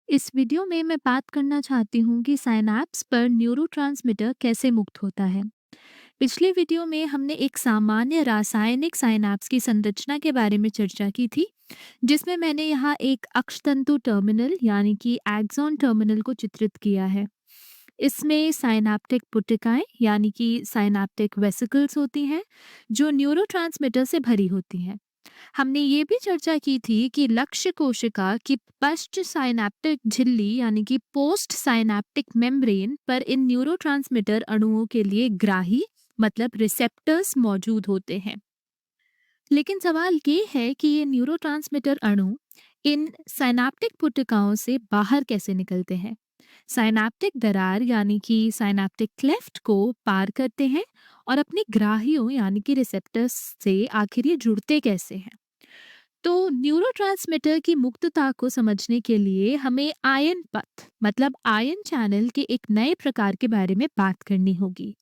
इस वीडियो में मैं बात करना चाहती हूँ कि साइनैप्स पर न्यूरोट्रांसमीटर कैसे मुक्त होता है। पिछले वीडियो में हमने एक सामान्य रासायनिक साइनैप्स की संरचना के बारे में चर्चा की थी, जिसमें मैंने यहाँ एक अक्षतंतु टर्मिनल यानी कि एक्सॉन टर्मिनल को चित्रित किया है। इसमें साइनैप्टिक पुटिकाएं यानी कि साइनैप्टिक वेसिकल्स होती हैं, जो न्यूरोट्रांसमीटर से भरी होती हैं। हमने ये भी चर्चा की थी कि लक्ष्य कोशिका की पश्च साइनैप्टिक झिल्ली यानी कि पोस्ट साइनैप्टिक मेम्ब्रेन पर इन न्यूरोट्रांसमीटर अणुओं के लिए ग्राही मतलब रिसेप्टर्स मौजूद होते हैं। लेकिन सवाल ये है कि ये न्यूरोट्रांसमीटर अणु इन साइनैप्टिक पुटिकाओं से बाहर कैसे निकलते हैं। साइनैप्टिक दरार यानी कि साइनैप्टिक क्लेफ्ट को पार करते हैं और अपने ग्राहियों यानी कि रिसेप्टर्स से आखिर ये जुड़ते कैसे हैं। तो न्यूरोट्रांसमीटर की मुक्तता को समझने के लिए हमें आयन पथ मतलब आयन चैनल के एक नए प्रकार के बारे में बात करनी होगी,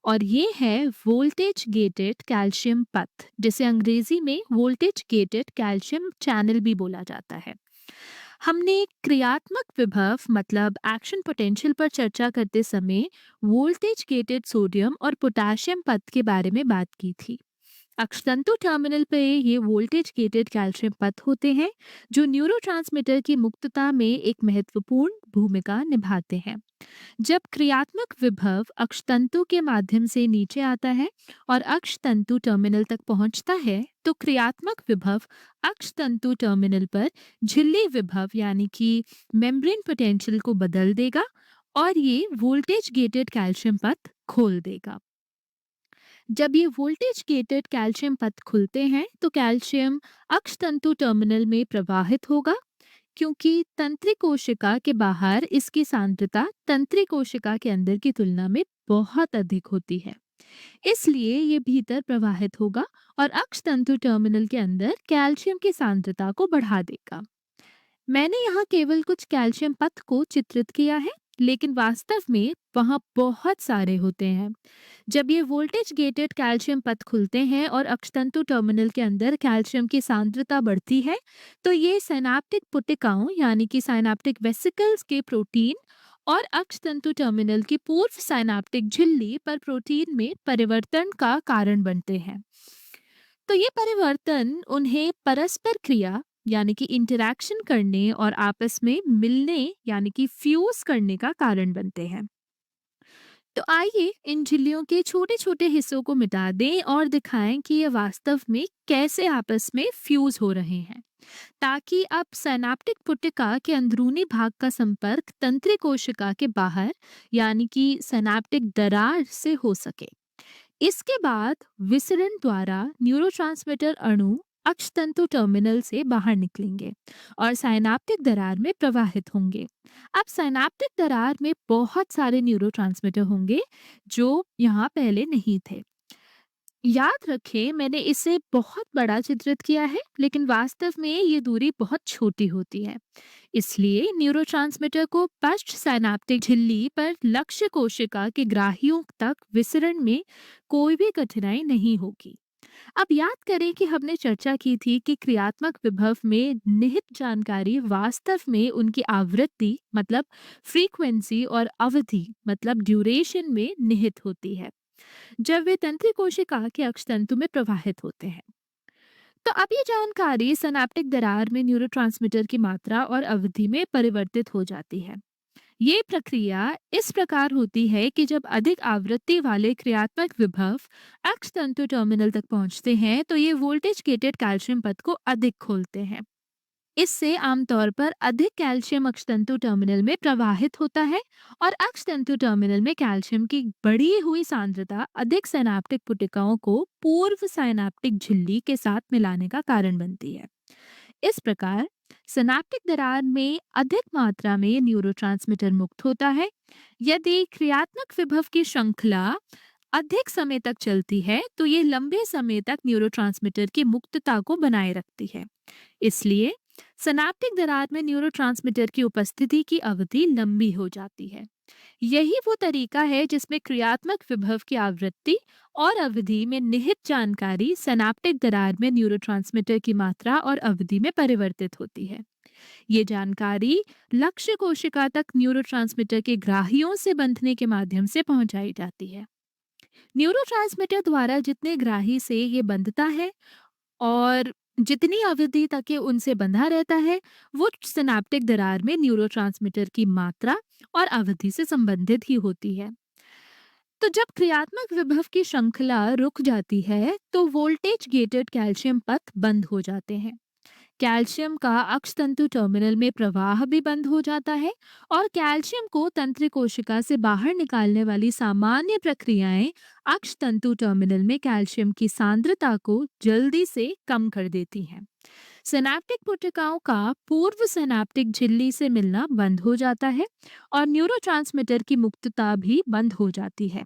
और ये है वोल्टेज गेटेड कैल्शियम पथ, जिसे अंग्रेजी में वोल्टेज गेटेड कैल्शियम चैनल भी बोला जाता है। हमने क्रियात्मक विभव मतलब एक्शन पोटेंशियल पर चर्चा करते समय वोल्टेज गेटेड सोडियम और पोटेशियम पथ के बारे में बात की थी। अक्षतंतु टर्मिनल पे ये वोल्टेज गेटेड कैल्शियम पथ होते हैं, जो न्यूरोट्रांसमीटर की मुक्तता में एक महत्वपूर्ण भूमिका निभाते हैं। जब क्रियात्मक विभव अक्षतंतु के माध्यम से नीचे आता है और अक्षतंतु टर्मिनल तक पहुंचता है, तो क्रियात्मक विभव अक्षतंतु टर्मिनल पर झिल्ली विभव यानी कि मेम्ब्रेन पोटेंशियल को बदल देगा और ये वोल्टेज गेटेड कैल्शियम पथ खोल देगा। जब ये वोल्टेज गेटेड कैल्शियम पथ खुलते हैं, तो कैल्शियम अक्षतंतु टर्मिनल में प्रवाहित होगा, क्योंकि तंत्रिक कोशिका के बाहर इसकी सांद्रता तंत्रिक कोशिका के अंदर की तुलना में बहुत अधिक होती है। इसलिए ये भीतर प्रवाहित होगा और अक्षतंतु टर्मिनल के अंदर कैल्शियम की सांद्रता को बढ़ा देगा। मैंने यहाँ केवल कुछ कैल्शियम पथ को चित्रित किया है, लेकिन वास्तव में वहाँ बहुत सारे होते हैं। जब ये वोल्टेज गेटेड कैल्शियम पथ खुलते हैं और अक्षतंतु टर्मिनल के अंदर कैल्शियम की सांद्रता बढ़ती है, तो ये सिनैप्टिक पुटिकाओं यानी कि साइनैप्टिक वेसिकल्स के प्रोटीन और अक्षतंतु टर्मिनल की पूर्व साइनैप्टिक झिल्ली पर प्रोटीन में परिवर्तन का कारण बनते हैं। तो ये परिवर्तन उन्हें परस्पर क्रिया यानी कि इंटरैक्शन करने और आपस में मिलने यानी कि फ्यूज करने का कारण बनते हैं। तो आइए इन झिल्लियों के छोटे छोटे हिस्सों को मिटा दें और दिखाएं कि ये वास्तव में कैसे आपस में फ्यूज हो रहे हैं, ताकि अब सिनैप्टिक पुटिका के अंदरूनी भाग का संपर्क तंत्रिक कोशिका के बाहर यानी कि सिनैप्टिक दरार से हो सके। इसके बाद विसरण द्वारा न्यूरोट्रांसमीटर अणु अक्षतंतु टर्मिनल से बाहर निकलेंगे और साइनैप्टिक दरार में प्रवाहित होंगे। अब साइनैप्टिक दरार में बहुत सारे न्यूरोट्रांसमीटर होंगे, जो यहाँ पहले नहीं थे। याद रखें, मैंने इसे बहुत बड़ा चित्रित किया है, लेकिन वास्तव में ये दूरी बहुत छोटी होती है। इसलिए न्यूरोट्रांसमीटर को पश्च साइनैप्टिक झिल्ली पर लक्ष्य कोशिका के ग्राहियों तक विसरण में कोई भी कठिनाई नहीं होगी। अब याद करें कि हमने चर्चा की थी कि क्रियात्मक विभव में निहित जानकारी वास्तव में उनकी आवृत्ति मतलब फ्रीक्वेंसी और अवधि मतलब ड्यूरेशन में निहित होती है, जब वे तंत्रिक कोशिका के अक्षतंतु में प्रवाहित होते हैं। तो अब ये जानकारी सिनैप्टिक दरार में न्यूरोट्रांसमीटर की मात्रा और अवधि में परिवर्तित हो जाती है। ये प्रक्रिया इस प्रकार होती है कि जब अधिक आवृत्ति वाले क्रियात्मक विभव अक्षतंतु टर्मिनल तक पहुंचते हैं, तो ये वोल्टेज गेटेड कैल्शियम पथ को अधिक खोलते हैं। इससे आमतौर पर अधिक कैल्शियम अक्षतंतु टर्मिनल में प्रवाहित होता है और अक्षतंतु टर्मिनल में कैल्शियम की बढ़ी हुई सांद्रता अधिक सिनैप्टिक पुटिकाओं को पूर्व सिनैप्टिक झिल्ली के साथ मिलाने का कारण बनती है। इस प्रकार सिनैप्टिक दरार में अधिक मात्रा में न्यूरोट्रांसमीटर मुक्त होता है। यदि क्रियात्मक विभव की श्रृंखला अधिक समय तक चलती है, तो ये लंबे समय तक न्यूरोट्रांसमीटर की मुक्तता को बनाए रखती है। इसलिए सिनैप्टिक दरार में न्यूरोट्रांसमीटर की उपस्थिति की अवधि लंबी हो जाती है। यही वो तरीका है जिसमें क्रियात्मक विभव की आवृत्ति और अवधि में निहित जानकारी सिनैप्टिक दरार में न्यूरोट्रांसमीटर की मात्रा और अवधि में परिवर्तित होती है। ये जानकारी लक्ष्य कोशिका तक न्यूरोट्रांसमीटर के ग्राहियों से बंधने के माध्यम से पहुंचाई जाती है। न्यूरोट्रांसमीटर द्वारा जितने ग्राही से ये बंधता है और जितनी अवधि तक ये उनसे बंधा रहता है, वो सिनैप्टिक दरार में न्यूरोट्रांसमीटर की मात्रा और अवधि से संबंधित ही होती है। तो जब क्रियात्मक विभव की श्रृंखला रुक जाती है, तो वोल्टेज गेटेड कैल्शियम पथ बंद हो जाते हैं। कैल्शियम का अक्षतंतु टर्मिनल में प्रवाह भी बंद हो जाता है और कैल्शियम को तंत्रिका कोशिका से बाहर निकालने वाली सामान्य प्रक्रियाएं अक्षतंतु टर्मिनल में कैल्शियम की सांद्रता को जल्दी से कम कर देती हैं। सिनैप्टिक पट्टिकाओं का पूर्व सिनैप्टिक झिल्ली से मिलना बंद हो जाता है और न्यूरोट्रांसमीटर की मुक्तता भी बंद हो जाती है।